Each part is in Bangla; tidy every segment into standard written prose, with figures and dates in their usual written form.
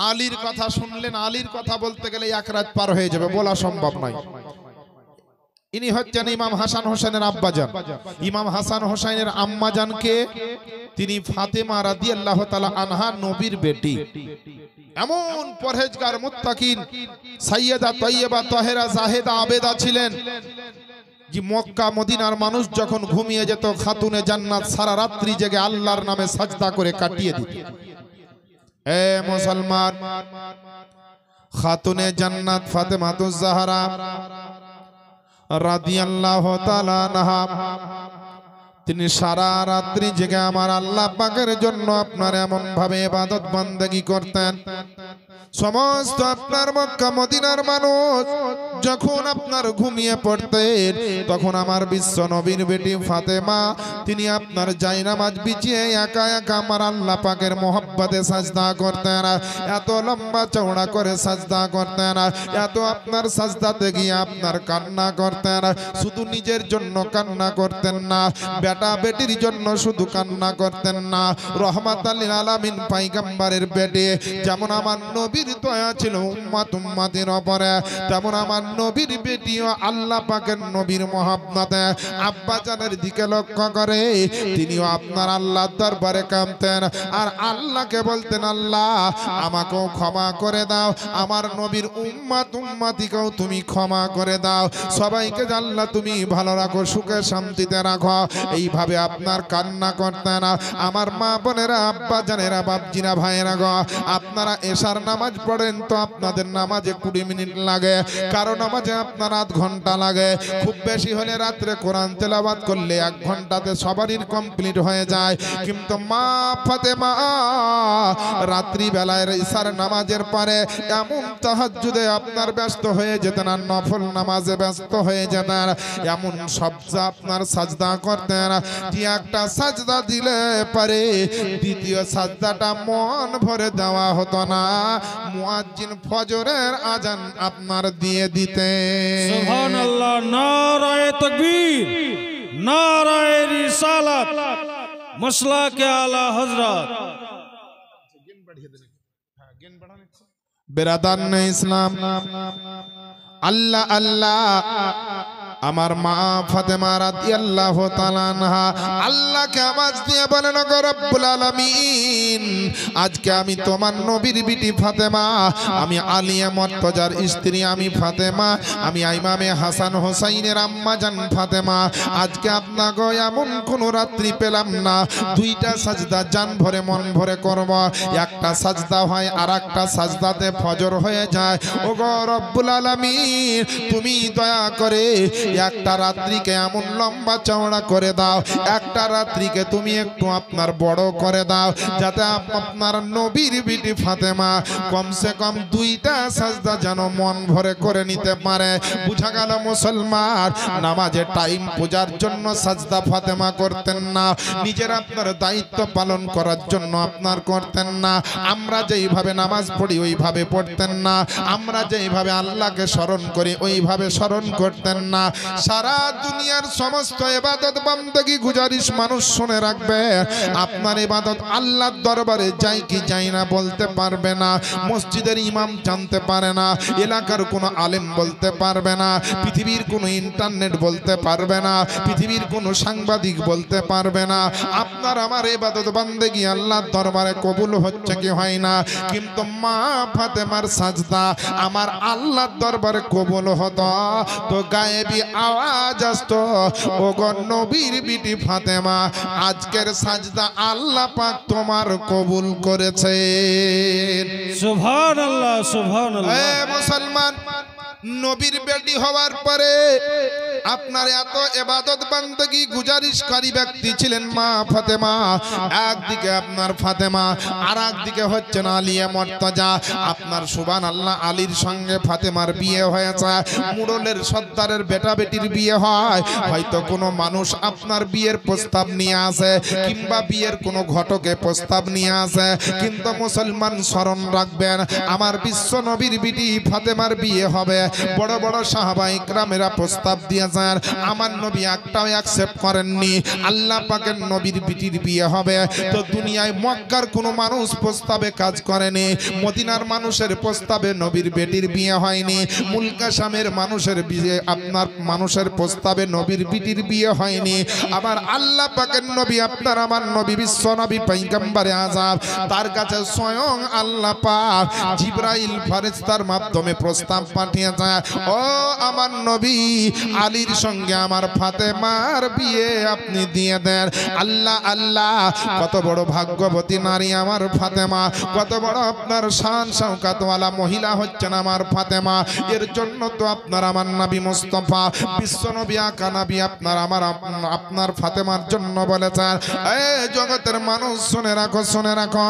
আলীর কথা শুনলেন, আলীর কথা বলতে গেলে এক রাত পার হয়ে যাবে, বলা সম্ভব নয়। ইনি হচ্ছেন ইমাম হাসান হোসেনের আব্বাজান। ইমাম হাসান হোসেনের আম্মাজানকে তিনি ফাতেমা রাদিয়াল্লাহু তাআলা আনহা নবীর বেটি। এমন পরহেজগার মুত্তাকিন সাইয়্যেদা তয়্যেবা তাহেরা জাহেদা আবেদা ছিলেন যে মক্কা মদিনার মানুষ যখন ঘুমিয়ে যেত, খাতুনে জান্নাত সারা রাত্রি জেগে আল্লাহর নামে সাজদা করে কাটিয়ে দিত। এ মুসলমান, খাতুনে জান্নাত ফাতেমাতুজ জাহরা রাদিয়াল্লাহু তাআলা আনহা তিনি সারা রাত্রি জেগে আমার আল্লাহ পাকের জন্য আপনার এমন ভাবে ইবাদত বান্দেগি করতেন। সমস্ত আপনার মক্কা মদিনার মানুষ যখন আপনার ঘুমিয়ে পড়তেন, তখন আমার বিশ্ব নবীর বেটি ফাতেমা তিনি আপনার জায়নামাজ বিছিয়ে একা একা আমার আল্লাহ পাকের মহব্বতে সাজদা করতেন। এত লম্বা চওড়া করে সাজদা করতেন, এত আপনার সাজদাতে গিয়ে আপনার কান্না করতেন। শুধু নিজের জন্য কান্না করতেন না, বেটা বেটির জন্য শুধু কান্না করতেন না, রহমাতাল লিল আলামিন পয়গম্বরের বেটি যেমন আমার নবীর দয়া ছিল উম্মত উম্মতের উপরে, তেমন আমার নবীর বেটিও আল্লাহ পাকের নবীর মহব্বতে আব্বা জানের দিকে লক্ষ্য করে তিনিও আপনার আল্লাহর দরবারে কাঁদতেন আর আল্লাহকে বলতেন, আল্লাহ আমাকেও ক্ষমা করে দাও, আমার নবীর উম্মত উম্মতিকেও তুমি ক্ষমা করে দাও, সবাইকে আল্লাহ তুমি ভালো রাখো, সুখে শান্তিতে রাখো। এইভাবে আপনার কান্না করতেন। আমার মা বোনেরা, আব্বা জানেরা, বাপজিরা, ভাইয়েরা গো, আপনারা এশার নামাজ পড়েন তো আপনাদের নামাজে 20 মিনিট লাগে, কারো নামাজে আপনার আধ ঘন্টা লাগে, খুব বেশি হলে রাত্রে কোরআন তেলাওয়াত করলে 1 ঘন্টাতে সবারই কমপ্লিট হয়ে যায়। কিন্তু মা ফাতেমা রাত্রি বেলায় ইশার নামাজের পরে এমন তাহাজ্জুদে আপনার ব্যস্ত হয়ে যেতেন আর নফল নামাজে ব্যস্ত হয়ে যেতেন, এমন সবজা আপনার সাজদা করতেন যে একটা সাজদা দিলে পারে দ্বিতীয় সাজদাটা মন ভরে দেওয়া হতো না, মুয়াজ্জিন ফজরের আজান আপনার দিয়ে দিতে। সুবহানাল্লাহ, নারায়ে তাকবীর, নারায়ে রিসালাত, মাসলাকে আলা হযরত। বেরাদান ইসলাম, আল্লাহ আল্লাহ আমার মা ফাতেমা রাদিয়াল্লাহু তাআলা আনহা আল্লাহকে আওয়াজ দিয়ে বলেন, গো রব্বুল আলামিন, আজকে আমি তোমার নবীর বিটি ফাতেমা, আমি আলিয়া মুর্তজার স্ত্রী আমি ফাতেমা, আমি ইমামে হাসান হোসাইনের আম্মা জান ফাতেমা, আজকে আপনাকে এমন কোন রাত্রি পেলাম না 2টা সাজদা জান ভরে মন ভরে করব, একটা সাজদা হয় আর একটা সাজদাতে ফজর হয়ে যায়। ও গো রব্বুল আলামিন, তুমি দয়া করে একটা রাত্রিকে এমন লম্বা চওড়া করে দাও, একটা রাত্রিকে তুমি একটু আপনার বড় করে দাও, যাতে আপনার নবীর বিটি ফাতেমা কমসে কম 2টা সাজদা যেন মন ভরে করে নিতে পারে। বুঝা গেল মুসলমান, নামাজে টাইম পূজার জন্য সাজদা ফাতেমা করতেন না, নিজের আপনার দায়িত্ব পালন করার জন্য আপনার করতেন না। আমরা যেইভাবে নামাজ পড়ি ওইভাবে পড়তেন না, আমরা যেইভাবে আল্লাহকে স্মরণ করি ওইভাবে স্মরণ করতেন না। সারা দুনিয়ার সমস্ত ইবাদত বান্দেগি গুজারিশ মানুষ শুনে রাখবে, আপনার ইবাদত আল্লাহর দরবারে যায় কি যায় না বলতে পারবে না, মসজিদের ইমাম জানতে পারে না, এলাকার কোনো আলেম বলতে পারবে না, পৃথিবীর কোনো ইন্টারনেট বলতে পারবে না, পৃথিবীর কোনো সাংবাদিক বলতে পারবে না আপনার আমার ইবাদত বান্দেগি আল্লাহর দরবারে কবুল হচ্ছে কি হয় না। কিন্তু মা ফাতেমার সাজদা আমার আল্লাহর দরবারে কবুল হতো তো গায়েবী আওয়াজ আসতো, ও গো নবীর বিটি ফাতেমা, আজকের সাজদা আল্লাহ পাক তোমার কবুল করেছে। সুবহানাল্লাহ, সুবহানাল্লাহ। এ মুসলমান, নবীর বেটি হওয়ার পরে আপনার এত ইবাদত বান্দেগি গুজারিশকারী ব্যক্তি ছিলেন মা ফাতেমা। একদিকে আপনার ফাতেমা, আর একদিকে হচ্ছেন আলিয়া মুর্তজা। আপনার সুবহানাল্লাহ, আলীর সঙ্গে ফাতেমার বিয়ে হয়েছে, মুরলের সর্দারের বেটা বেটির বিয়ে হয়। হয়তো কোনো মানুষ আপনার বিয়ের প্রস্তাব নিয়ে আসে কিংবা বিয়ের কোনো ঘটকে প্রস্তাব নিয়ে আসে, কিন্তু মুসলমান স্মরণ রাখবেন, আমার বিশ্ব নবীর বিটি ফাতেমার বিয়ে হবে। বড় বড় সাহাবা ইকরামেরা প্রস্তাব দিয়ে দিয়েছেন, আমার নবী একটাও অ্যাকসেপ্ট করেননি। আল্লাহ পাকের নবীর বিটির বিয়ে হবে তো দুনিয়ায় মক্কার কোনো মানুষ প্রস্তাবে কাজ করেনি, মদিনার মানুষের প্রস্তাবে নবীর বেটির বিয়ে হয়নি, মুলকাসামের মানুষের বিয়ে আপনার মানুষের প্রস্তাবে নবীর বিটির বিয়ে হয়নি। আবার আল্লাহ পাকের নবী আপনার আমার নবী বিশ্ব নবী পয়গম্বরে আযম, তার কাছে স্বয়ং আল্লাহ পাক জিবরাইল ফেরেশতার মাধ্যমে প্রস্তাব পাঠিয়েছে, ও আমার নবী আলীর সঙ্গে আমার ফাতেমার বিয়ে আপনি দিয়ে দেন। আল্লাহ আল্লাহ, কত বড় ভাগ্যবতী নারী আমার ফাতেমা, কত বড় আপনার শান শওকতওয়ালা মহিলা হচ্ছেন আমার ফাতেমা। এর জন্য তো আপনার আমার নবী মুস্তাফা বিশ্ব নবী আকা নবী আপনার আমার আপনার ফাতেমার জন্য বলেছেন, এই জগতের মানুষ শুনে রাখো, শুনে রাখো,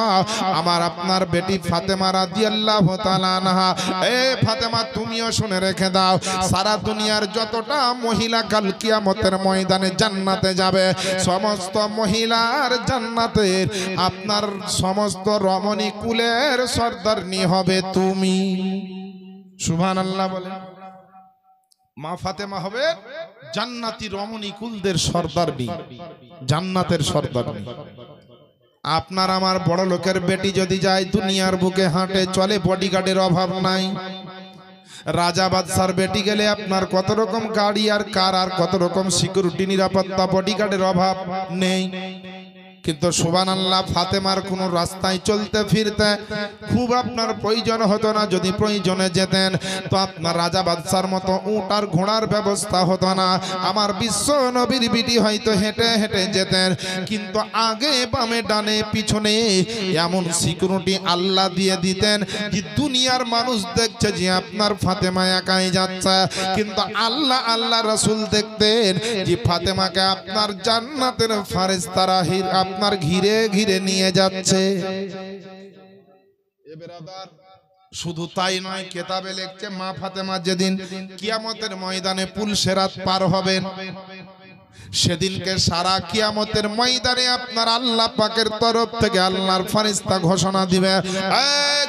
আমার আপনার বেটি ফাতেমা রাদিয়াল্লাহু তাআলা আনহা, এ ফাতেমা তুমিও শুনে রেখে দাও, সারা দুনিয়ার যতটা মহিলা কাল কিয়ামতের ময়দানে জান্নাতে যাবে, সমস্ত মহিলার জান্নাতের আপনার সমস্ত রমণী কুলের সর্দারনি হবে তুমি। সুবহানাল্লাহ বলে। মা ফাতেমা হবে জান্নাতি রমণী কুলদের সর্দারনি, জান্নাতের সর্দারনি। আপনার আমার বড় লোকের বেটি যদি যায় দুনিয়ার বুকে হাঁটে চলে, বডিগার্ডের অভাব নাই। রাজা বাদশার বেটি গেলে আপনার কত রকম গাড়ি আর কার আর কত রকম সিকিউরিটি নিরাপত্তা, বডিগার্ডের অভাব নেই। কিন্তু সুবহানাল্লাহ, ফাতেমার কোন রাস্তায় চলতে ফিরতে খুব আপনার প্রয়োজন হতো না। যদি প্রয়োজনে যেতেন তো আপনার রাজা বাদশার মতো উট আর ঘোড়ার ব্যবস্থা হতো না। আমার বিশ্ব নবীর বিটি হয়তো হেঁটে হেঁটে যেতেন, কিন্তু আগে বামে ডানে পিছনে এমন সিকিউরিটি আল্লাহ দিয়ে দিতেন যে দুনিয়ার মানুষ দেখছে যে আপনার ফাতেমা একাই যাচ্ছে, কিন্তু আল্লাহ আল্লাহ রাসূল দেখতেন যে ফাতেমাকে আপনার জান্নাতের ফেরেশতারা আপনার ঘিরে ঘিরে নিয়ে যাচ্ছে। শুধু তাই নয়, কেতাবে লিখছে মা ফাতেমা যেদিন কিয়ামতের ময়দানে পুলসেরাত পার হবেন, সেদিনকে সারা কিয়ামতের ময়দানে আপনার আল্লাহ পাকের তরফ থেকে আল্লাহর ফেরেশতা ঘোষণা দিবে,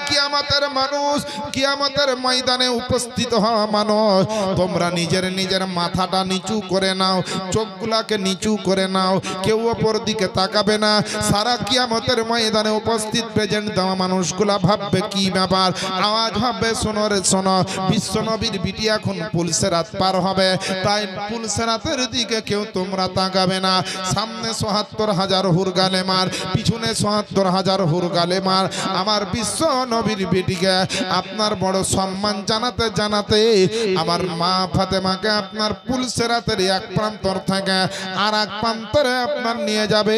কিয়ামতের মানুষ, কিয়ামতের ময়দানে উপস্থিত হওয়া মানুষ, তোমরা নিজের নিজের মাথাটা নিচু করে নাও, চোখগুলাকে নিচু করে নাও, কেউ ওপর দিকে তাকাবে না। সারা কিয়ামতের ময়দানে উপস্থিত প্রেজেন্ট দেওয়া মানুষগুলা ভাববে কি ব্যাপার, আওয়াজ হবে শোনো রে শোনো, বিশ্ব নবীর বিটি এখন পুলসেরাত পার হবে, তাই পুলসেরাতের দিকে কেউ তোমরা তাকাবে না। সামনে ৭৭,০০০ হুর গালে মার, পিছনে ৭৭,০০০ হুর গালে মার। আমার বিশ্ব নবীর বেটিকে আপনার বড় সম্মান জানাতে জানাতে আমার মা ফাতেমাকে আপনার পুলসেরাতের এক প্রান্তর থেকে আর এক প্রান্তরে আপনার নিয়ে যাবে।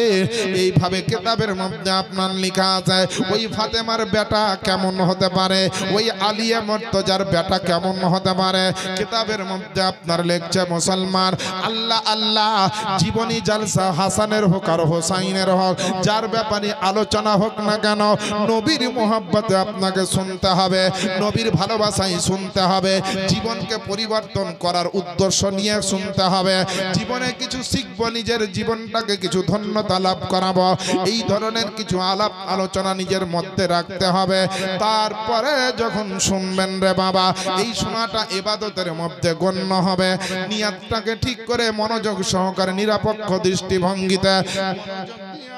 এইভাবে কিতাবের মধ্যে আপনার লেখা আছে ওই ফাতেমার বেটা কেমন হতে পারে, ওই আলিয়া মুর্তজার বেটা কেমন হতে পারে। কিতাবের মধ্যে আপনার লেখছে মুসলমান, আল্লাহ আল্লাহ, জীবনী জালসা হাসানের হোক আর হোসাইনের হোক, যার ব্যাপারে আলোচনা হোক না কেন, নবীর মোহাব্বতে আপনাকে শুনতে হবে, নবীর ভালোবাসাই শুনতে হবে, জীবনকে পরিবর্তন করার উদ্দেশ্য নিয়ে শুনতে হবে, জীবনে কিছু শিখবো, নিজের জীবনটাকে কিছু ধন্যতা লাভ করাবো, এই ধরনের কিছু আলাপ আলোচনা নিজের মধ্যে রাখতে হবে। তারপরে যখন শুনবেন রে বাবা, এই শোনাটা ইবাদতের মধ্যে গণ্য হবে। নিয়াতটাকে ঠিক করে মনোযোগ সহকারে নিরপেক্ষ দৃষ্টিভঙ্গিতে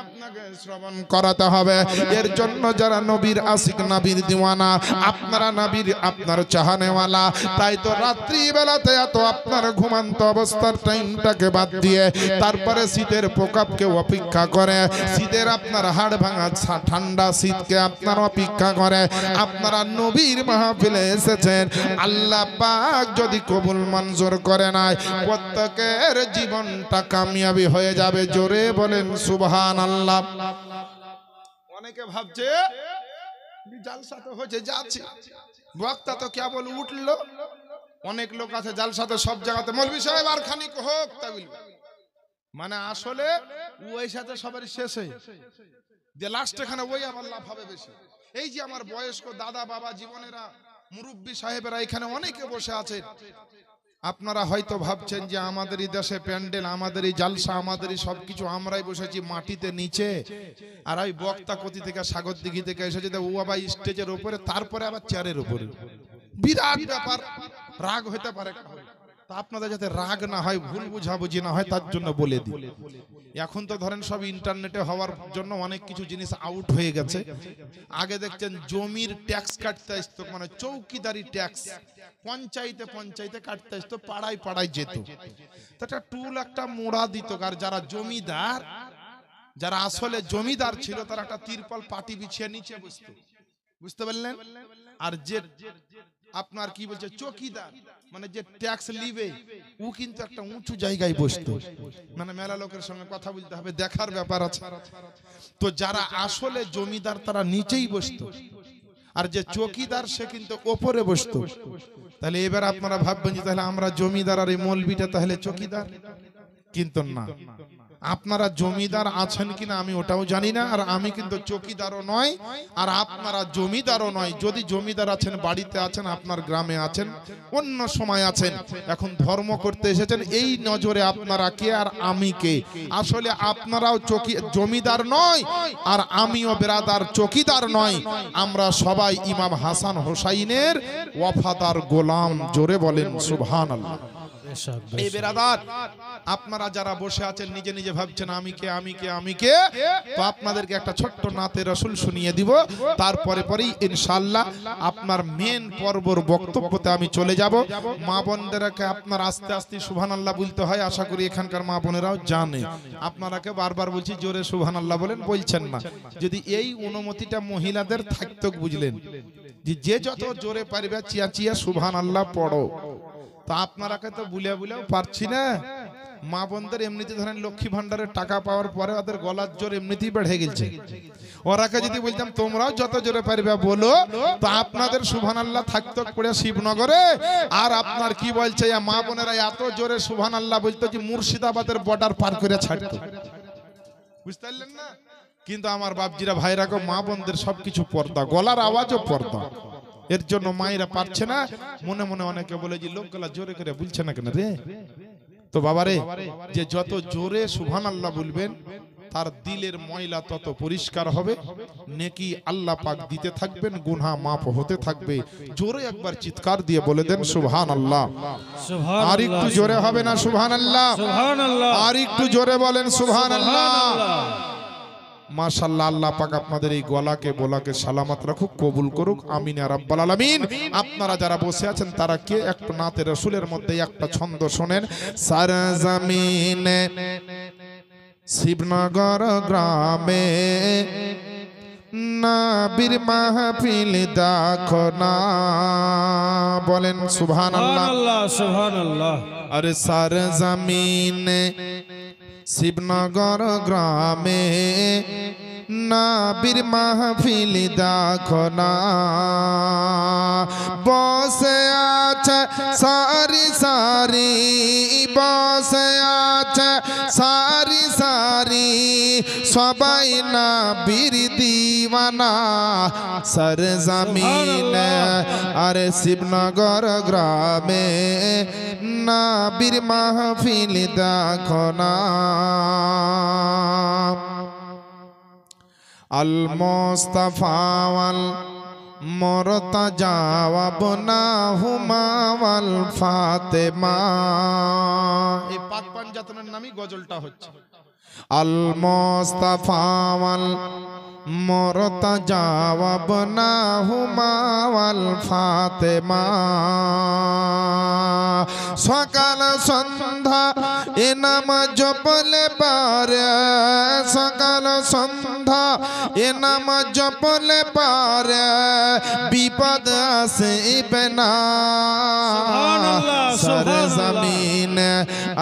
আপনাকে শ্রবণ করাতে হবে। এর জন্য যারা নবীর আশিক, নবীর দিওয়ানা, আপনারা নবীর আপনার চাহানেওয়ালা, তাই তো রাত্রি বেলাতে এত আপনার ঘুমান্ত অবস্থার টাইমটাকে বাদ দিয়ে তারপরে শীতের প্রকোপকে অপেক্ষা করে, শীতের আপনার হাড় ভাঙা ঠান্ডা শীতকে আপনার অপেক্ষা করে আপনারা নবীর মাহফিলে এসেছেন। আল্লাহ পাক যদি কবুল মঞ্জুর করে নাই, প্রত্যেকের জীবনটা কামিয়াবি হয়ে যাবে। জোরে বলেন সুবহানাল্লাহ। অনেকে ভাবছে জালসা তো হচ্ছে, যাচ্ছে বক্তা তো কেবল উঠলো, অনেক লোক আছে জালসা তো সব জায়গাতে মৌলভী সাহেব আর খানিক হোক তা বলবে, মানে আসলে ওই সাথে সবার শেষে যে লাস্ট এখানে ওই আবার লাভ হবে বেশি। এই যে আমার বয়স্ক দাদা বাবা জীবনেরা, মুরব্বী সাহেবেরা এখানে অনেকে বসে আছেন, আপনারা হয়তো ভাবছেন যে আমাদেরই দেশে প্যান্ডেল, আমাদেরই জালসা, আমাদেরই সবকিছু, আমরাই বসেছি মাটিতে নিচে, আর ওই বক্তা কতি থেকে সাগর দিঘি থেকে এসেছে ও আবার স্টেজের উপরে, তারপরে আবার চেয়ারের উপরে। বিরাট ব্যাপার, রাগ হইতে পারে। তা আপনাদের যাতে রাগ না হয়, ভুল বুঝাবুঝি না হয়, তার জন্য বলে দিই। এখন তো ধরেন সব ইন্টারনেটে হওয়ার জন্য অনেক কিছু জিনিস আউট হয়ে গেছে। আগে দেখছেন জমির ট্যাক্স কাটতে আসতো, মানে চৌকিদারি ট্যাক্স পঞ্চায়েতে পঞ্চায়েতে কাটতে আসতো, পাড়ায় পাড়ায় যেত। তো একটা টুল একটা মোড়া দিত, আর যারা জমিদার, যারা আসলে জমিদার ছিল, তারা একটা তিরপল পাটি বিছিয়ে নিচে বসতো, বুঝতে পারলেন? আর যে আপনার কি বলছে চৌকিদার, মানে যে ট্যাক্স লিবে, ও কিন্তু একটা উঁচু জায়গায় বসতো। মানে মেলা লোকের সঙ্গে কথা বলতে হবে, দেখার ব্যাপার আছে। তো যারা আসলে জমিদার তারা নিচেই বসতো, আর যে চৌকিদার সে কিন্তু ওপরে বসতো। তাহলে এবার আপনারা ভাববেন যে তাহলে আমরা জমিদার আর এই মৌলবিটা তাহলে চৌকিদার, কিন্তু না। আপনারা জমিদার আছেন কিনা আমি ওটাও জানি না, আর আমি কিন্তু চৌকিদারও নয়, আর আপনারা জমিদারও নয়। যদি জমিদার আছেন, বাড়িতে আছেন, আপনার গ্রামে আছেন, অন্য সময় আছেন, এখন ধর্ম করতে এসেছেন, এই নজরে আপনারা কে আর আমি কে? আসলে আপনারাও জমিদার নয়, আর আমিও বেরাদার চৌকিদার নয়। আমরা সবাই ইমাম হাসান হোসাইনের ওয়াফাদার গোলাম। জোরে বলেন সুবহানাল্লাহ। এই বেরাদার, আপনারা যারা বসে আছেন নিজে নিজে ভাবছেন আমি কে আমি কে আমি কে, তো আপনাদেরকে একটা ছোট্ট নাতে রাসূল শুনিয়ে দিব। তারপরে পরেই ইনশাআল্লাহ আপনার মেন পর্বর বক্তব্যতে আমি চলে যাব। মা বোনদেরকে আপনার আস্তে আস্তে সুবহানাল্লাহ বলতে হয়, আশা করি এখানকার মা বোনেরাও জানে। আপনারাকে বারবার বলছি জোরে সুবহানাল্লাহ বলেন, বলছেন না। যদি এই অনুমতিটা মহিলাদের থাকতো, বুঝলেন, যে যত জোরে পারবে চিয়া চিয়া সুবহানাল্লাহ পড়ো। তা আপনারাকে তো বুলিয়া বুলিয়াও পারছি না। মা বোনদের এমনিতে ধরেন লক্ষ্মী ভান্ডারের টাকা পাওয়ার পরে ওদের গলার জোর এমনিতেই বেড়ে গেছে। ওরাকে যদি বলতাম তোমরাও যত জোরে পারবে বলো, তো আপনাদের সুবহানাল্লাহ থাকতো পড়ে শিবনগরে। আর আপনার কি বলছে, মা বোনেরা এত জোরে সুবহানাল্লাহ বলতো যে মুর্শিদাবাদের বর্ডার পার করে ছাড়তো, বুঝতে পারলেন না? কিন্তু আমার বাপজিরা ভাইরাকে মা বোনদের সবকিছু পর্দা, গলার আওয়াজও পর্দা। এর জন্য মায়েরা পারছে না। মনে মনে অনেকে বলে যে লোকগুলা জোরে করে বলছে না কেন রে? তো বাবারে, যে যত জোরে সুবহানাল্লাহ বলবেন তার দিলের ময়লা তত পরিষ্কার হবে, নেকি আল্লাহ পাক দিতে থাকবেন, গুনাহ মাফ হতে থাকবে। জোরে একবার চিৎকার দিয়ে বলে দেন সুবহানাল্লাহ। আর একটু জোরে হবে না সুবহানাল্লাহ? আর একটু জোরে বলেন সুবহানাল্লাহ। মাশাআল্লাহ, আল্লাহ পাক আপনাদের এই গলাকে বোলাকে সালামত রাখুক, কবুল করুক, আমিন ইয়া রাব্বাল আলামিন। আপনারা যারা বসে আছেন তারা কে একটা নাতে রাসূলের মধ্যে একটা ছন্দ শোনেন। সারা জমিনে শিবনগর গ্রামে নবীর মাহফিল দেখো না, বলেন সুবহানাল্লাহ সুবহানাল্লাহ। আরে সারা জমিনে শিবনগর গ্রামে নবীর মাহফিল দেখো না, বসে আছে সারি সারি, বসে আছে সারি সারি, সবাই নবীর দিওয়ানা। সরজমিনে আরে শিবনগর গ্রামে নবীর মাহফিল দেখো না। আল মুস্তাফা ওয়াল মুরতাজা ওয়া বনাহুমা ওয়াল ফাতেমা। এই পাক পাঞ্জাতনের নামই গজলটা হচ্ছে। আল মুস্তাফা ওয়াল মুরতাজা ওয়া বনাহুমা ওয়াল ফাতেমা। সকাল সন্ধ্যা এ নাম জপলে পারে, সকাল সন্ধ্যা এ নাম জপলে পারে, বিপদ আসিবে না। সরজমিন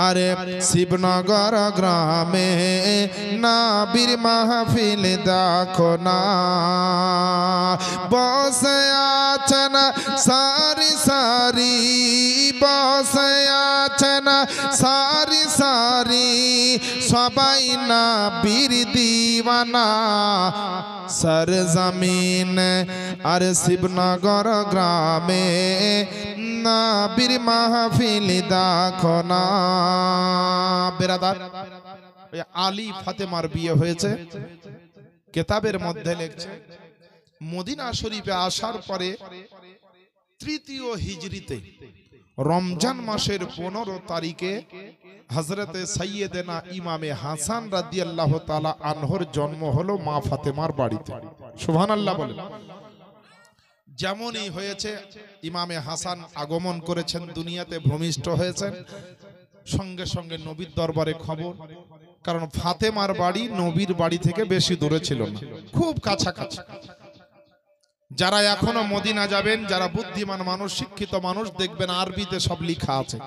আরে শিবনগর গ্রামে নবীর মাহফিল দেখো না, বসে আছেন সারি সারি, বসে আছেন সারি সারি, সবাই নবীর দিওয়ানা। সরজমিন আর শিবনগর গ্রামে নবীর মাহফিল দেখো না। বেরাদার, আলী ফাতেমার বিয়ে হয়েছে। কিতাবের মধ্যে লেখছে মদিনা শরীফে আসার পরে তৃতীয় হিজরিতে রমজান মাসের 15 তারিখে হযরতে সাইয়েদেনা ইমামে হাসান রাদিয়াল্লাহু তাআলা আনহুর জন্ম হলো মা ফাতেমার বাড়িতে। সুবহানাল্লাহ বলেন। যেমনই হয়েছে ইমামে হাসান আগমন করেছেন, দুনিয়াতে ভূমিষ্ঠ হয়েছেন, সঙ্গে সঙ্গে নবীর দরবারে খবর। কারণ ফাতেমার বাড়ি নবীর বাড়ি থেকে বেশি দূরে ছিল না, খুব কাছাকাছি। যারা এখনো মদিনা যাবেন, যারা বুদ্ধিমান মানুষ, শিক্ষিত মানুষ, দেখবেন আরবিতে সব লেখা আছে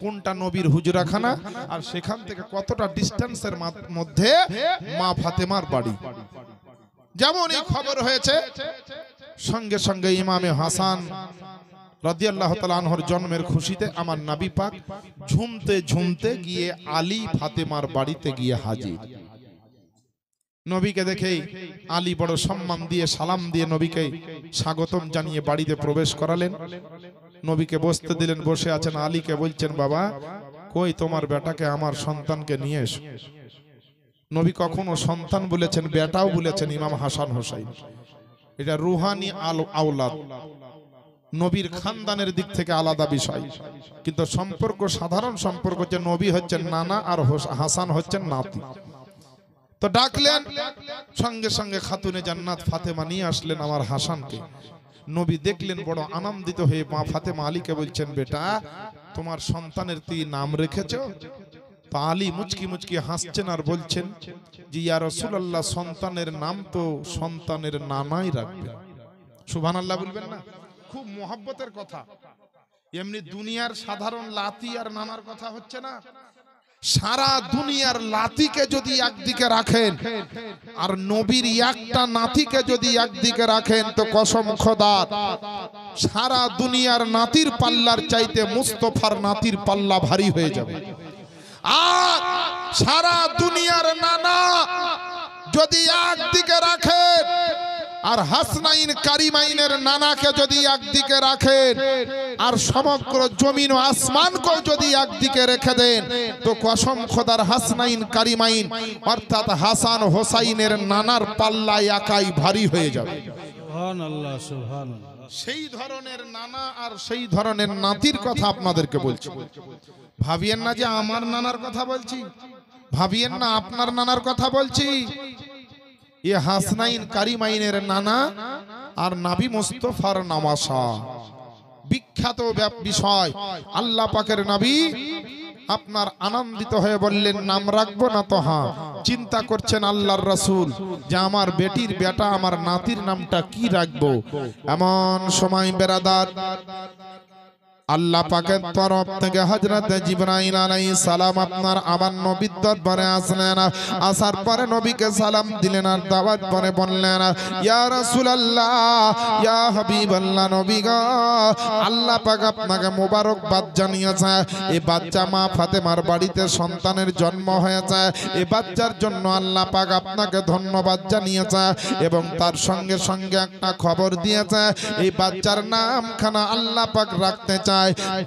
কোনটা নবীর হুজরাখানা আর সেখান থেকে কতটা ডিস্টেন্সের মধ্যে মা ফাতেমার বাড়ি। যেমন এই খবর হয়েছে, সঙ্গে সঙ্গে ইমামে হাসান রাদিয়াল্লাহু তাআলা আনহুর জন্মের খুশিতে আমার নবী পাক ঝুমতে ঝুমতে গিয়ে আলী ফাতেমার বাড়িতে গিয়ে হাজির। নবীকে দেখেই আলী বড় সম্মান দিয়ে সালাম দিয়ে নবীকে স্বাগতম জানিয়ে বাড়িতে প্রবেশ করালেন। নবীকে বসতে দিলেন, বসে আছেন। আলীকে বলছেন, বাবা কই তোমার বেটাকে, আমার সন্তানকে নিয়ে এসো। নবী কখনো সন্তান বলেছেন, বেটাও বলেছেন। ইমাম হাসান হোসাইন এটা রুহানি আওলাদ, নবীর খানদানের দিক থেকে আলাদা বিষয়, কিন্তু সম্পর্ক সাধারণ সম্পর্ক হচ্ছে নবী হচ্ছেন নানা আর হাসান হচ্ছেন নাতি। তো ডাকলেন, সঙ্গে সঙ্গে খাতুনে জান্নাত ফাতেমা নিয়ে আসলেন আমার হাসানকে। নবী দেখলেন, বড় আনন্দিত হয়ে মা ফাতেমা আলীকে বলছেন, বেটা তোমার সন্তানের তুই নাম রেখেছো? তো আলী মুচকি মুচকি হাসছেন আর বলছেন যে ইয়া রাসূলুল্লাহ, সন্তানের নাম তো সন্তানের নানাই রাখবে। সুবহানাল্লাহ বলবেন না? খুব মোহাব্বতের কথা। এমনি দুনিয়ার সাধারণ লাতি আর নানার কথা হচ্ছে না। সারা দুনিয়ার লাতিকে যদি একদিকে রাখেন আর নবীর একটা নাতিকে যদি একদিকে রাখেন, তো কসম খোদার সারা দুনিয়ার নাতির পাল্লার চাইতে মুস্তফার নাতির পাল্লা ভারী হয়ে যাবে। আর সারা দুনিয়ার নানা যদি একদিকে রাখেন আর হাসনাইন কারিমাইনের নানাকে যদি একদিকে রাখেন আর সমগ্র জমিন ও আসমানকে যদি একদিকে রেখে দেন, তো কসম খোদার হাসনাইন কারিমাইন অর্থাৎ হাসান হোসাইনের নানার পাল্লা একাই ভারী হয়ে যাবে। সুবহানাল্লাহ, সুবহানাল্লাহ। সেই ধরনের নানা আর সেই ধরনের নাতির কথা আপনাদেরকে বলছি। ভাবিয়েন না যে আমার নানার কথা বলছি, ভাবিয়েন না আপনার নানার কথা বলছি। এ হাসনাইন কারিমাইনের নানা আর নবী মুস্তাফার নামাসা, বিখ্যাত বিষয়। আল্লাহ পাকের নবী আপনার আনন্দিত হয়ে বললেন, নাম রাখবো না? তো হ্যাঁ, চিন্তা করছেন আল্লাহর রাসূল যে আমার বেটির বেটা আমার নাতির নামটা কি রাখবো। এমন সময় বেরাদার আল্লাহ পাকের তরফ থেকে হযরত জিবরাইল আলাইহিস সালাম আপনার আমার নবীর দরবারে আসলেন। আসার পরে নবীকে সালাম দিলেন আর দাওয়াত করে বললেন, ইয়া রাসূলুল্লাহ, ইয়া হাবিবাল্লাহ, নবী গো, আল্লাহ পাক আপনাকে মোবারকবাদ জানিয়েছে। এই বাচ্চা মা ফাতেমার বাড়িতে সন্তানের জন্ম হয়েছে, এই বাচ্চার জন্য আল্লাহ পাক আপনাকে ধন্যবাদ জানিয়েছে এবং তার সঙ্গে সঙ্গে একটা খবর দিয়েছে, এই বাচ্চার নামখানা আল্লাহ পাক রাখতে চায়।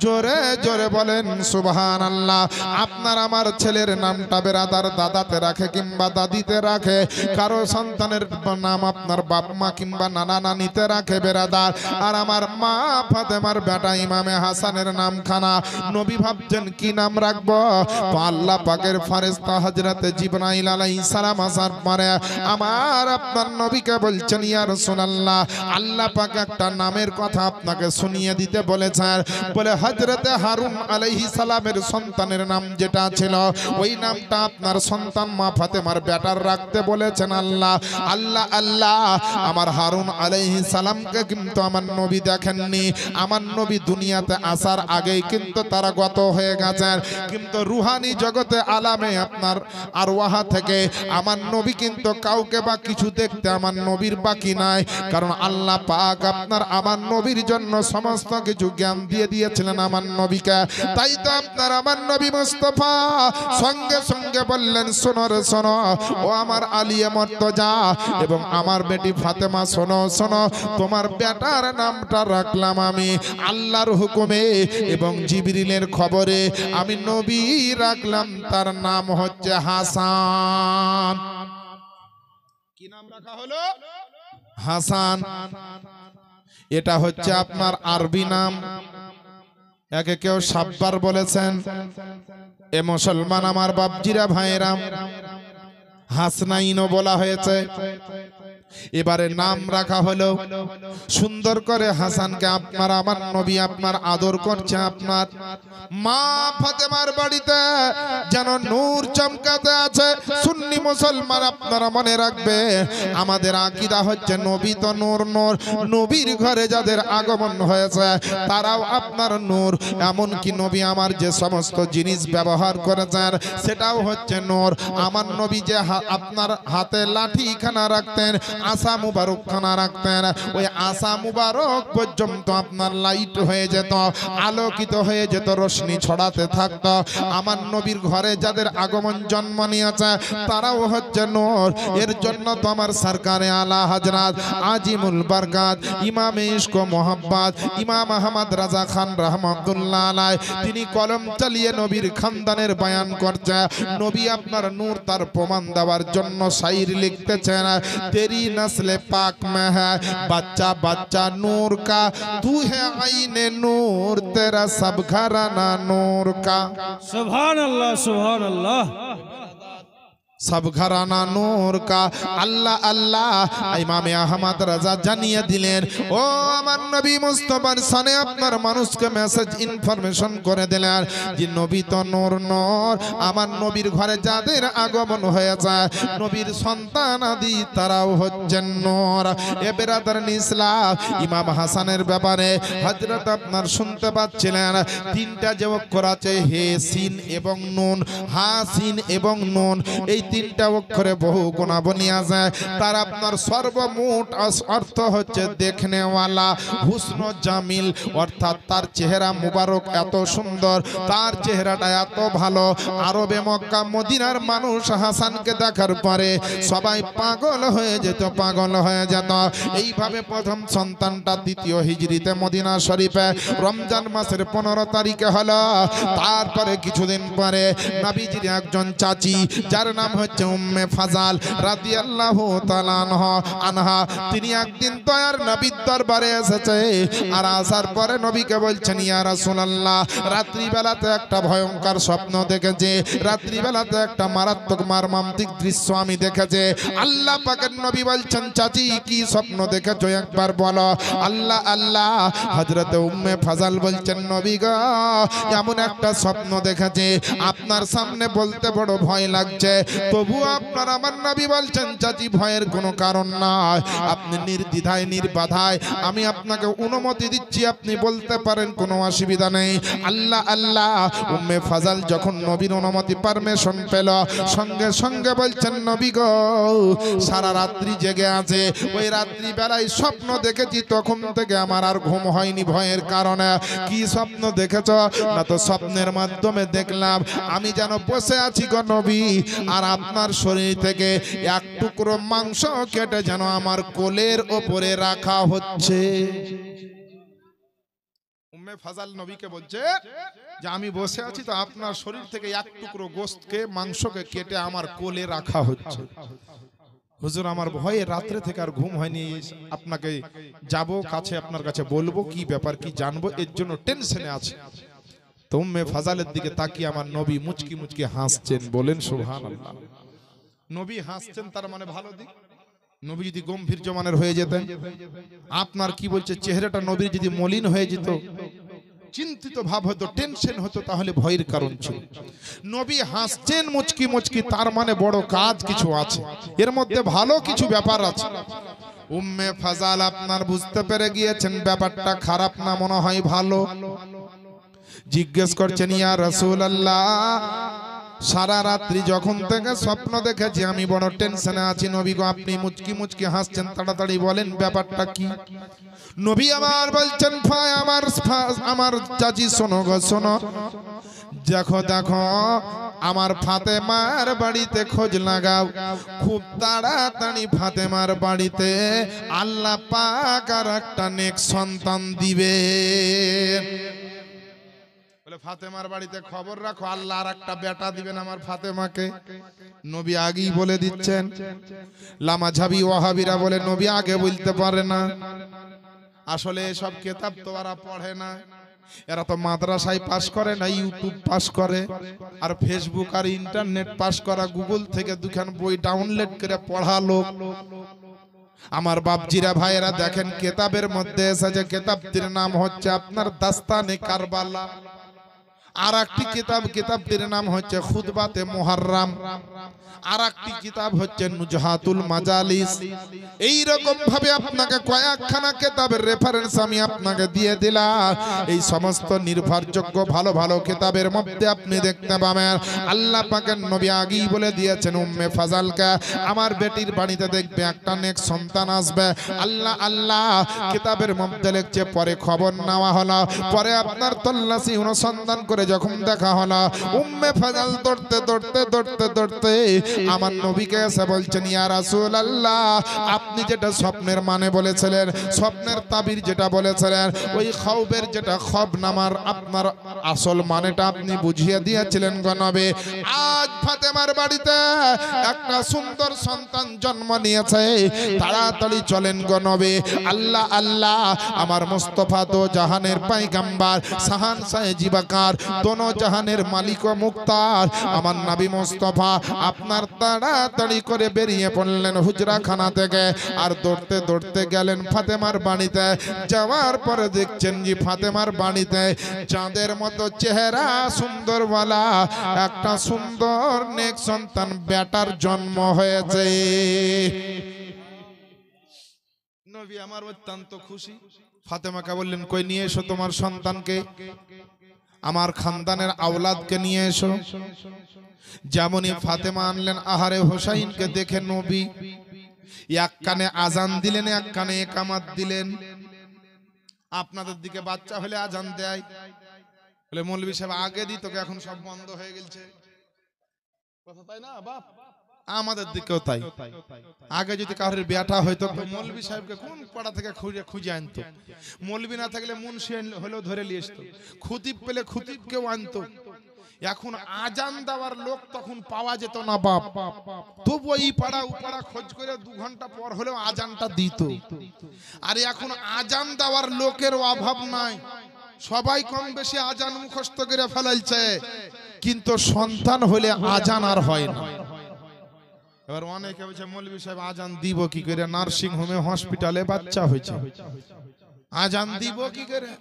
জোরে জোরে বলেন সুবহানাল্লাহ। আপনার আমার ছেলের নামটা বেরাদার দাদাতে রাখে কিংবা দাদিতে রাখে, কারো সন্তানের নাম আপনার বাপ মা কিংবা নানা নানিতে রাখে বেরাদার। আর আমার মা ফাতেমার বেটা ইমামে হাসানের নামখানা নবী ভাবছেন কি নাম রাখবো। তো আল্লাহ পাকের ফেরেশতা হযরতে জিবরাইল আলাইহিস সালাম আসার পরে আমার আপনার নবীকে বলছেন, ইয়া রাসূলুল্লাহ, আল্লাহ পাক একটা নামের কথা আপনাকে শুনিয়ে দিতে বলেছেন। বলে হযরতে হারুন আলাইহিস সালামের সন্তানের নাম যেটা ছিল, ওই নামটা আপনার সন্তান মা ফাতেমার বেটার রাখতে বলেছেন আল্লাহ। আল্লাহ আল্লাহ, আমার হারুন আলাইহিস সালামকে কিন্তু আমার নবী দেখেননি। আমার নবী দুনিয়াতে আসার আগেই কিন্তু তারা গত হয়ে গেছেন, কিন্তু রুহানি জগতে আলামে আপনার আরওয়াহ থেকে আমার নবী কিন্তু কাউকে বা কিছু দেখতে আমার নবীর বাকি নাই। কারণ আল্লাহ পাক আপনার আমার নবীর জন্য সমস্ত কিছু জ্ঞান দিয়ে দিয়েছিলেন আমার নবীকে। তাই তো আপনার আমার নবী মুস্তাফা সঙ্গে সঙ্গে বললেন, শোনো রে শোনো, ও আমার আলিয়ে মর্তজা এবং আমার বেটি ফাতেমা, শোনো শোনো, তোমার বেটার নামটা রাখলাম আমি আল্লাহর হুকুমে এবং জিবরিলের খবরে, আমি নবী রাখলাম তার নাম হচ্ছে হাসান। কি নাম রাখা হলো? হাসান। এটা হচ্ছে আপনার আরবি নাম। একে কেউ সাব্বার বলেছেন। এ মুসলমান আমার বাপজিরা ভাইয়েরাম, হাসনাইনও বলা হয়েছে। এবারে নাম রাখা হলো সুন্দর করে হাসানকে আপনার আমার নবী আপনার আদর করছে। আপনার মা ফাতেমার বাড়িতে যেন নূর চমকাতে আছে। সুন্নি মুসলমান আপনারা মনে রাখবে, আমাদের আকীদা হচ্ছে নবী তো নূর, নূর নবীর ঘরে যাদের আগমন হয়েছে তারাও আপনার নূর। এমনকি নবী আমার যে সমস্ত জিনিস ব্যবহার করেছেন সেটাও হচ্ছে নূর। আমার নবী যে আপনার হাতে লাঠিখানা রাখতেন, আসা মুবারক খানা রাখতেন, ওই আসা মুবারক পর্যন্ত আপনার লাইট হয়ে যেত, আলোকিত হয়ে যেত, রোশনি ছড়াতে থাকতো। আমার নবীর ঘরে যাদের আগমন জন্ম নিয়েছে তারাও হচ্ছে নূর। এর জন্য তো আমার সরকারে আলা হযরত আজিমুল বরকত ইমাম ইশক ও মোহাব্বত ইমাম আহমদ রাজা খান রহমাতুল্লাহ আলাইহি তিনি কলম চালিয়ে নবীর খানদানের বয়ান করছে। নবী আপনার নূর তার প্রমাণ দেওয়ার জন্য শায়র লিখতেছেন। তেরি नस्ल पाक में है बच्चा बच्चा नूर का, तू है आईने नूर, तेरा सब घराना नूर का। सुभान अल्लाह, सुभान अल्लाह। सब घराना नूर का। আল্লাহ আল্লাহ ইমামে আহমদ রাজা জানিয়ে দিলেন, ও আমার নবী মুস্তাফার সানে আপনার মানুষকে মেসেজ ইনফরমেশন করে দিলেন যে নবী তো নূর, নূর আমার নবীর ঘরে যাদের আগমন হয়েছে নবীর সন্তান আদি তারাও হচ্ছেন নূর। এ বেরাদার ইসলাম, ইমাম হাসানের ব্যাপারে হযরত আপনার শুনতে পাচ্ছিলেন তিনটা যে অক্ষর আছে হে সিন এবং নুন, হা সিন এবং নুন, এই তিনটা অক্ষরে বহু গুণাবলী আছে। তার আপনার সর্বমোট অর্থ হচ্ছে দেখনেওয়ালা, হুসন জামিল, অর্থাৎ তার চেহারা মুবারক এত সুন্দর, তার চেহারাটা এত ভালো। আরবে মক্কা মদিনার মানুষ হাসানকে দেখার পরে সবাই পাগল হয়ে যেত, পাগল হয়ে যেত। এইভাবে প্রথম সন্তানটা দ্বিতীয় হিজরিতে মদিনা শরীফে রমজান মাসের 15 তারিখে হলো। তারপরে কিছুদিন পরে নবীজির একজন চাচি যার নাম হচ্ছে উম্মে ফাজাল রাদিয়াল্লাহু তাআলা আনহা, তিনি একদিন দয়ার নবীর দরবারে এসেছে। আর আসার পরে নবীকে বলছেন, ইয়া রাসূলুল্লাহ, রাত্রি বেলাতে একটা ভয়ঙ্কর স্বপ্ন দেখেছে, রাত্রি বেলাতে একটা মারাত্মক মর্মান্তিক দৃশ্য আমি দেখেছি। আল্লাহ পাকের নবী বলছেন, চাচি কি স্বপ্ন দেখেছো একবার বলো। আল্লাহ আল্লাহ হযরতে উম্মে ফাজাল বলছেন, নবী গো, এমন একটা স্বপ্ন দেখেছি আপনার সামনে বলতে বড় ভয় লাগছে, তবু আপনার আমার নবী বলছেন, চাচি ভয়ের কোনো কারণ নাই, আপনি নির্দ্বিধায় নির্বাধায় আমি আপনাকে অনুমতি দিচ্ছি, আপনি বলতে পারেন, কোনো অসুবিধা নেই। আল্লাহ আল্লাহ উম্মে ফাজাল যখন নবীর অনুমতি পারমিশন পেল, সঙ্গে সঙ্গে বলছেন, নবী গো, সারা রাত্রি জেগে আছে, ওই রাত্রি বেলায় স্বপ্ন দেখেছি, তখন থেকে আমার আর ঘুম হয়নি ভয়ের কারণে। কি স্বপ্ন দেখেছ? না তো স্বপ্নের মাধ্যমে দেখলাম আমি যেন বসে আছি গো নবী, আর আপনার শরীর থেকে এক টুকরো মাংস কেটে যেন আমার কোলের ওপরে রাখা হচ্ছে। উম্মে ফাজাল নবীকে বলছে যে আমি বসে আছি তো আপনার শরীর থেকে এক টুকরো গোশতকে মাংসকে কেটে আমার কোলে রাখা হচ্ছে। হুজুর আমার ভয়ে রাত্রে থেকে আর ঘুম হয়নি, আপনাকে যাব কাছে, আপনার কাছে বলবো কি ব্যাপার কি জানবো, এর জন্য টেনশনে আছে। তো উম্মে ফাজালের দিকে তাকিয়ে আমার নবী মুচকি মুচকি হাসছেন। বলেন সুবহানাল্লাহ। নবী হাসছেন তার মানে ভালো দিক। নবী যদি গম্ভীর জমানের হয়ে যেতেন, আপনার কি বলছে চেহারাটা নবীর যদি মলিন হয়ে যেত, চিন্তিত ভাব হতো, টেনশন হতো, তাহলে ভয়ের কারণ ছিল। নবী হাসছেন মুচকি মুচকি, তার মানে বড় কাজ কিছু আছে, এর মধ্যে ভালো কিছু ব্যাপার আছে। উম্মে ফাজাল আপনার বুঝতে পেরে গিয়েছেন ব্যাপারটা খারাপ না, মনে হয় ভালো। জিজ্ঞেস করছেন, ইয়া রাসূলুল্লাহ, সারা রাত্রি যখন থেকে স্বপ্ন দেখেছি আমি বড় টেনশনে আছি, নবী গো আপনি মুচকি মুচকি হাসছেন, তাড়াতাড়ি বলেন ব্যাপারটা কি। নবী আমার বলছেন, আমার চাচি শোনো গো শোনো, দেখো দেখো আমার ফাতেমার বাড়িতে খোঁজ লাগাও, খুব তাড়াতাড়ি ফাতেমার বাড়িতে আল্লাহ পাক আর একটা নেক সন্তান দিবে। ফাতেমার বাড়িতে খবর রাখো, আল্লাহ আর একটা বেটা দিবেন আমার ফাতেমাকে। নবী আগেই বলে দিচ্ছেন। লামাঝাবি ওয়াহাবিরা বলে নবী আগে বলতে পারে না, আসলে সব কিতাব তো ওরা পড়ে না, এরা তো মাদ্রাসায় পাস করে না, ইউটিউব পাস করে আর ফেসবুক আর ইন্টারনেট পাস করা, গুগল থেকে দুখান বই ডাউনলোড করে পড়া লোক। আমার বাপজিরা ভাইয়েরা দেখেন, কেতাবের মধ্যে এসেছে, কেতাবটির নাম হচ্ছে আপনার দাস্তানে কারবালা। আর একটি কিতাবটির নাম হচ্ছে খুতবাতে মুহাররাম। আর একটি কিতাব হচ্ছে নুজহাতুল মাজালিস। এই রকম ভাবে আপনাকে কয়েকখানা কিতাবের রেফারেন্স আমি আপনাকে দিয়ে দিলাম। এই সমস্ত নির্ভরযোগ্য ভালো ভালো কিতাবের মধ্যে আপনি দেখতে পাবেন আল্লাহ পাকের নবী আগেই বলে দিয়েছেন, উম্মে ফাজালকে আমার বেটির বাড়িতে দেখবে একটা নেক সন্তান আসবে। আল্লাহ আল্লাহ কিতাবের মধ্যে লিখছে, পরে খবর নেওয়া হলো, পরে আপনার তল্লাশি অনুসন্ধান করে যখন দেখা হলো, উম্মে ফাজাল দৌড়তে দৌড়তে দৌড়তে দৌড়তে আমার নবীকে এসে বলছেন, ইয়া রাসূলুল্লাহ, আপনি যেটা স্বপ্নের মানে বলেছিলেন, স্বপ্নের তাবির যেটা বলেছিলেন, ওই খাউবের যেটা খবনামার আপনার আসল মানেটা আপনি বুঝিয়ে দিয়েছিলেন গো নবী। আজ ফাতেমার বাড়িতে একটা সুন্দর সন্তান জন্ম নিয়েছে, তাড়াতাড়ি চলেন গো নবী। আল্লাহ আল্লাহ, আমার মুস্তাফা দো জাহানের পয়গম্বর সাহান সাহেজিবাকার দোনো জাহানের মালিক ও মুক্তার আমার নবী মুস্তাফা আপনার তাড়াতাড়ি করে বেরিয়ে পড়লেন হুজরাখানা থেকে, আর দৌড়তে দৌড়তে গেলেন ফাতেমার বাড়িতে। যাওয়ার পরে দেখছেন যে ফাতেমার বাড়িতে চাঁদের মতো চেহারা সুন্দরওয়ালা একটা সুন্দর নেক সন্তান বেটার জন্ম হয়েছে। নবী আমার অত্যন্ত খুশি। ফাতেমাকে বললেন, কই নিয়ে এসো তোমার সন্তানকে, আমার খানদানের আওলাদকে নিয়ে এসো। যেমনই ফাতেমা আনলেন, আহারে হোসাইনকে দেখে নবী এক কানে আজান দিলেন, এক কানে একামাত দিলেন। আপনাদের দিকে বাচ্চা হলে আজান দেয় বলে মৌলভী সাহেব আগে দিত, এখন সব বন্ধ হয়ে গেছে, কথা তাই না বাপ? আমাদের দিকেও তাই। আগে যদি কারোর বেটা হইতো, মৌলভী সাহেবকে কোন পাড়া থেকে খুঁজে আনতো, মৌলভী না থাকলে মুন্সি হলেও ধরে নিয়ে আসতো, খুতিব পেলে খুতিবকেও আনতো। এখন আজান দেওয়ার লোক তখন পাওয়া যেত না বাপ, তবু এই পাড়া ও পাড়া খোঁজ করে 2 ঘন্টা পর হলেও আজানটা দিত। আর এখন আজান দেওয়ার লোকের অভাব নাই, সবাই কম বেশি আজান মুখস্থ করে ফেলাইছে, কিন্তু সন্তান হলে আজান আর হয় না। এবার অনেকে বলছে, মৌলভী সাহেব আজান দিব কি করে, নার্সিং হোমে হসপিটালে বাচ্চা হয়েছে, আজান দিব কি করে?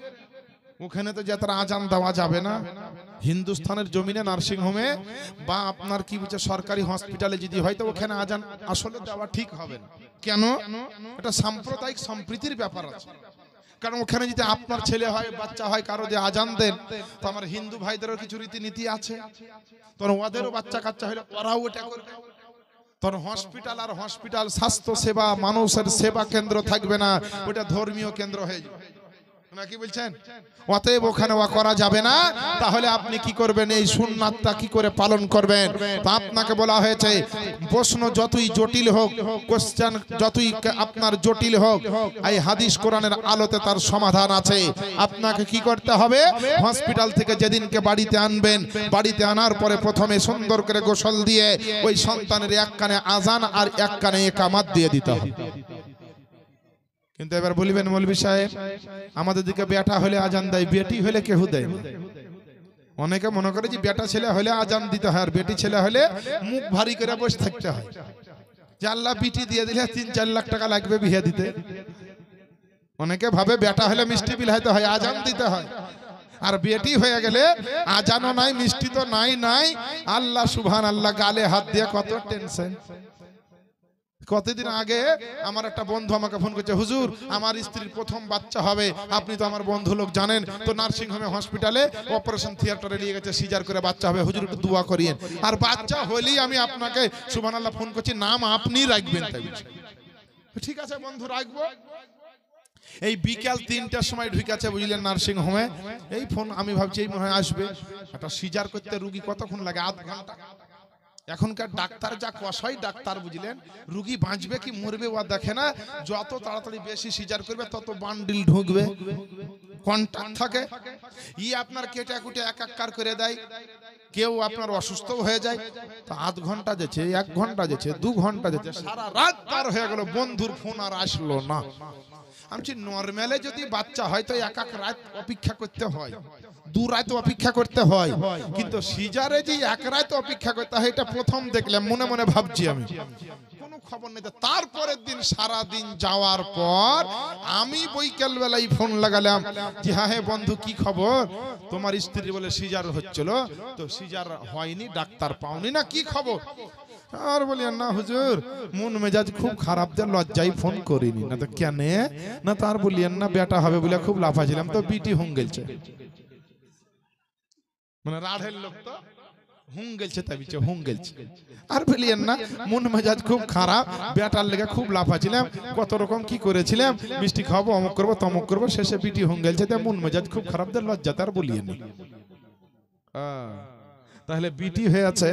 ওখানে তো যে তার আজান দেওয়া যাবে না। হিন্দুস্তানের জমিনে নার্সিং হোমে বা আপনার কি বলছে সরকারি হসপিটালে যদি হয়, তো ওখানে আজান আসলে দেওয়া ঠিক হবে না। কেন? এটা সাম্প্রদায়িক সম্প্রীতির ব্যাপার আছে। কারণ ওখানে যদি আপনার ছেলে হয়, বাচ্চা হয়, কারো যে আজান দেন, তো আমার হিন্দু ভাইদেরও কিছু রীতিনীতি আছে, তখন ওদেরও বাচ্চা কাচ্চা হলে ওরাও ওটা করবে। তখন হসপিটাল আর হসপিটাল স্বাস্থ্য সেবা মানুষের সেবা কেন্দ্র থাকবে না, ওটা ধর্মীয় কেন্দ্র হয়ে যাবে। নাকি বলছেন? অতএব ওখানে করা যাবে না। তাহলে আপনি কি করবেন? এই সুন্নাতটা কি করে পালন করবেন? তা আপনাকে বলা হয়েছে, প্রশ্ন যতই জটিল হোক, কোশ্চেন যতই আপনার জটিল হোক, এই হাদিস কোরআনের আলোতে তার সমাধান আছে। আপনাকে কি করতে হবে? হসপিটাল থেকে যেদিনকে বাড়িতে আনবেন, বাড়িতে আনার পরে প্রথমে সুন্দর করে গোসল দিয়ে ওই সন্তানের এক কানে আজান আর এক কানে একামাত দিয়ে দিতে হবে। কিন্তু এবার বলিবেন, মৌলভী সাহেব আমাদের দিকে বেটা হলে আজান দেয়, বেটি হলে কেউ দেয় না। অনেকে মনে করে যে বেটা ছেলে হলে আজান দিতে হয়, আর বেটি ছেলে হলে মুখ ভারী করে বসে থাকতে হয়, যে আল্লাহ বিটি দিয়ে দিলে 3-4 লাখ টাকা লাগবে বিয়ে দিতে। অনেকে ভাবে বেটা হলে মিষ্টি বিলাইতে হয়, আজান দিতে হয়, আর বেটি হয়ে গেলে আজানও নাই, মিষ্টি তো নাই। আল্লাহ সুবহানাল্লাহ, গালে হাত দিয়ে কত টেনশন। কতদিন আগে আমার একটা বন্ধু আমাকে ফোন করছে, হুজুর আমার স্ত্রীর প্রথম বাচ্চা হবে, আপনি তো আমার বন্ধু লোক জানেন, তো নার্সিং হোমে হসপিটালে অপারেশন থিয়েটারে নিয়ে গেছে, সিজার করে বাচ্চা হবে, হুজুর একটু দোয়া করিয়েন। আর বাচ্চা হলেই আমি আপনাকে সুবহানাল্লাহ ফোন করছি, নাম আপনি রাখবেন। তাই ঠিক আছে বন্ধু, রাখবো। এই বিকাল 3টার সময় ঢুকেছে বুঝলেন নার্সিং হোমে, এই ফোন আমি ভাবছি এই মনে হয় আসবে। একটা সিজার করতে রুগী কতক্ষণ লাগে? আধ ঘন্টা। এখনকার ডাক্তার যা কষাই ডাক্তার বুঝলেন, রুগী বাঁচবে কি মরবে ও দেখে না, যত তাড়াতাড়ি বেশি সিজার করবে তত বান্ডিল ঢুকবে, কন্টাক্ট থাকে। আপনার কেটে কুটে এক করে দেয়, কেউ আপনার অসুস্থ হয়ে যায়, তো আধ ঘন্টা যেছে, 1 ঘন্টা যেছে, 2 ঘন্টা যেছে, সারা রাত পার হয়ে গেল, বন্ধুর ফোন আর আসলো না। আমি নরমালে যদি বাচ্চা হয় তো এক এক রাত অপেক্ষা করতে হয়, 2 রাত অপেক্ষা করতে হয়, কিন্তু সিজারে যে 1 রাত অপেক্ষা করতে হয় এটা প্রথম দেখলাম। মনে মনে ভাবছি আমি কোনো খবর নেই। তারপরের দিন সারা দিন যাওয়ার পর আমি বৈকাল বেলায় ফোন লাগালাম যে হ্যাঁ বন্ধু কি খবর, তোমার স্ত্রী বলে সিজার হচ্ছিল, তো সিজার হয়নি, ডাক্তার পাওনি না, কি খবর? আর বলি না হুজুর মন মেজাজ খুব খারাপ, যে লজ্জায় ফোন করিনি না। তো কেন না, তার বলিয়েন না বেটা হবে বলে খুব লাফাছিলাম, তো বিটি হুং গেলছে, মানে রাঢ়ের লোক তো হুং গেলছে, তাই বিচে হুং গেলছে। আর বলিয়েন না মন মেজাজ খুব খারাপ, বেটার লেগে খুব লাফাছিলাম, কত রকম কি করেছিলাম, মিষ্টি খাবো, অমুক করবো তমুক করবো, শেষে বিটি হুং গেলছে, তাই মন মেজাজ খুব খারাপ, যে লজ্জা তার বলিয়েন। তাহলে বিটি হয়েছে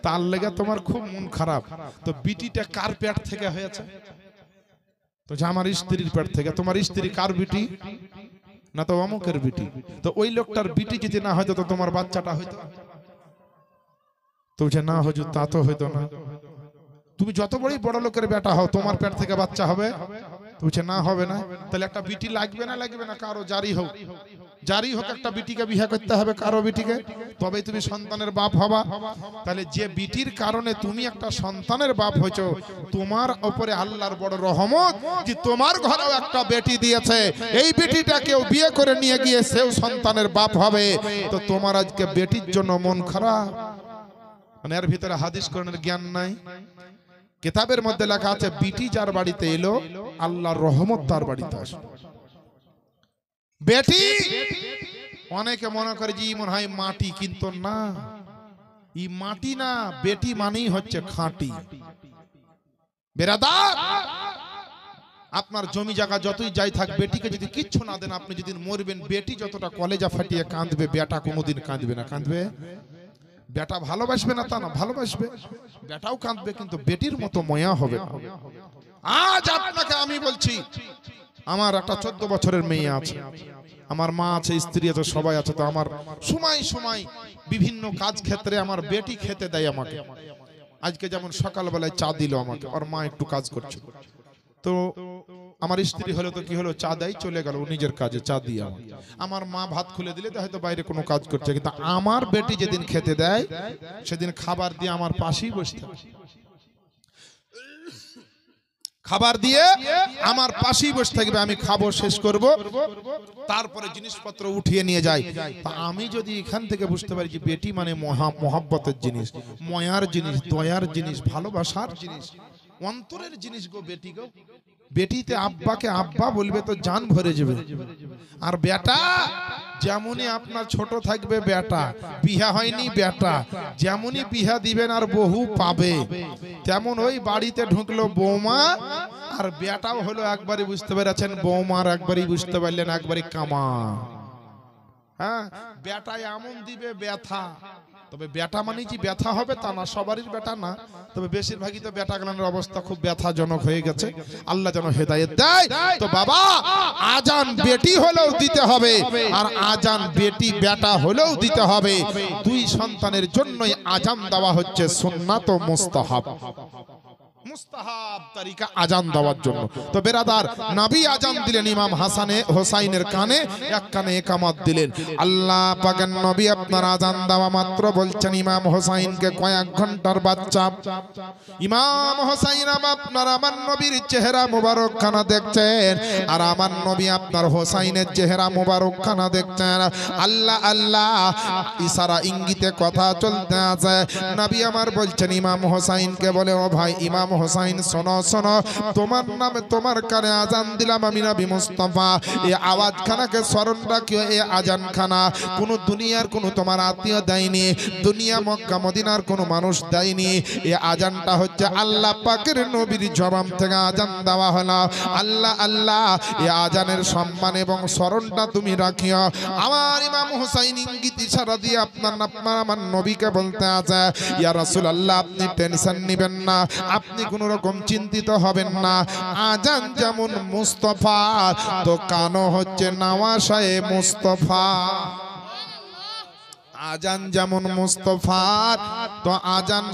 তার লেগে তোমার খুব মন খারাপ, তো বিটিটা কার পেট থেকে হয়েছে? তো যে আমার স্ত্রীর পেট থেকে। তোমার স্ত্রী কার বিটি? না তো অমুকের বিটি। তো ওই লোকটার বিটি যদি না হয়তো তো তোমার বাচ্চাটা হইতো? তো যে না হুজুর তা তো হইতো না। তুমি যত বড়ই বড় লোকের বেটা হও, তোমার পেট থেকে বাচ্চা হবে? তুই না হবে না। তাহলে একটা বিটি লাগবে না লাগবে না? কারো জারি হোক, জারি হোক একটা বিটিকে বিয়ে করতে হবে, কারো বিটিকে, তবেই তুমি সন্তানের বাপ হবা। তাহলে যে বিটির কারণে তুমি একটা সন্তানের বাপ হয়েছো, তোমার উপরে আল্লাহর বড় রহমত যে তোমার ঘরেও একটা বেটি দিয়েছে, এই বেটিটা কেউ বিয়ে করে নিয়ে গিয়ে সেও সন্তানের বাপ হবে, তো তোমার আজকে বেটির জন্য মন খারাপ? মানে এর ভিতরে হাদিস কোরআনের জ্ঞান নাই। কিতাবের মধ্যে লেখা আছে বিটি যার বাড়িতে এলো আল্লাহর রহমত তার বাড়িতে আসে। বেটি অনেকে মনে করে যে মনে হয় মাটি, কিন্তু না, ই মাটি না, বেটি মানেই হচ্ছে খাঁটি। বেরাদার, আপনার জমি জায়গা যতই যাই থাক, বেটিকে যদি কিচ্ছু না দেন, আপনি যেদিন মরবেন, বেটি যতটা কলেজা ফাটিয়ে কাঁদবে, বেটা কোনোদিন কাঁদবে না। কাঁদবে? বেটা ভালোবাসবে না তা না, ভালোবাসবে, বেটাও কাঁদবে, কিন্তু বেটির মতো ময়া হবে না। আজ আপনাকে আমি বলছি, আমার একটা 14 বছরের মেয়ে আছে, আমার মা আছে, স্ত্রী আছে, সবাই আছে, তো আমার সময় সময় বিভিন্ন কাজ ক্ষেত্রে আমার বেটি খেতে দেয় আমাকে। আজকে যেমন সকালবেলায় চা দিল আমাকে, ওর মা একটু কাজ করছে, তো আমার স্ত্রী হলো তো কি হলো, চা দেয়, চলে গেল নিজের কাজে, চা দিয়ে আমার মা ভাত খুলে দিলে তো হয়তো বাইরে কোনো কাজ করছে, কিন্তু আমার বেটি যেদিন খেতে দেয় সেদিন খাবার দিয়ে আমার পাশেই বসতে, খাবার দিয়ে আমার পাশেই বসে থাকবে, আমি খাবো, শেষ করব, তারপরে জিনিসপত্র উঠিয়ে নিয়ে যাই। আমি যদি এখান থেকে বুঝতে পারি যে বেটি মানে মহাব্বতের জিনিস, ময়ার জিনিস, দয়ার জিনিস, ভালোবাসার জিনিস, অন্তরের জিনিস গো বেটি গো। বেটিতে আব্বাকে আব্বা বলবে তো জান ভরে যাবে। আর বেটা যেমনই আপনার ছোট থাকবে, বেটা বিয়া হয়নি, বেটা যেমনই বিয়া দিবেন আর বহু পাবে, তেমন ওই বাড়িতে ঢুকলো বৌমা, আর বেটাও হলো একবারই বুঝতে পেরেছেন, বৌমার একবারই বুঝতে পারলেন, একবারই কামা। হ্যাঁ, বেটা এমন দিবে ব্যথা, তবে বেটা মানে যে ব্যথা হবে তা না, সবারই বেটা না, তবে বেশিরভাগই তো বেটা গানের অবস্থা খুব ব্যথাজনক হয়ে গেছে। আল্লাহ যেন হেদায়েত দেয়। তো বাবা, আজান বেটি হলেও দিতে হবে, আর আজান বেটি বেটা হলেও দিতে হবে। দুই সন্তানের জন্যই আজান দেওয়া হচ্ছে সুন্নাত ও মুস্তাহাব। মুস্তাহাব তরিকা আজান দেওয়ার জন্য। তো বেরাদার, নবী আজান দিলেন, ইমাম হাসানে হোসাইনের কানে এক কানে একামত দিলেন। আল্লাহ পাকের নবী আপনার আজান দেওয়া মাত্র বলছেন ইমাম হোসাইনকে, কয়েক ঘন্টার বাচ্চা ইমাম হোসাইন আপনার আমার নবীর চেহারা মুবারক খানা দেখছেন, আর আমার নবী আপনার হোসাইনের চেহারা মুবারক খানা দেখছেন। আল্লাহ আল্লাহ ইশারা ইঙ্গিতে কথা চলতে আছে। নবী আমার বলছেন ইমাম হোসাইনকে, বলে ও ভাই ইমাম হোসাইন, শোনো শোনো, তোমার নামে তোমার কানে আজান দিলাম আমি নবী মুস্তাফা। এই আওয়াজ খানাকে স্মরণ রাখিও, এই আজান খানা কোন দুনিয়ার কোন তোমার আত্মীয় দেয়নি, দুনিয়া মক্কা মদিনার কোন মানুষ দেয়নি। এই আজানটা হচ্ছে আল্লাহ পাকের নবীর জবান থেকে আজান দেওয়া হলো। আল্লাহ আল্লাহ, এই আজানের সম্মান এবং স্মরণটা তুমি রাখিও। আমার ইমাম হোসাইন ইঙ্গিত ইশারা দিয়ে আপনার আমার নবীকে বলতে আছে, ইয়া রাসূলুল্লাহ, আপনি টেনশন নেবেন না, আপনি কোন রকম চিন্তিত হবেন না। আজান যেমন মুস্তাফা, তো কানো হচ্ছে নওয়াসায়ে মুস্তাফা। আজান যেমন মুস্তাফা, তো আজান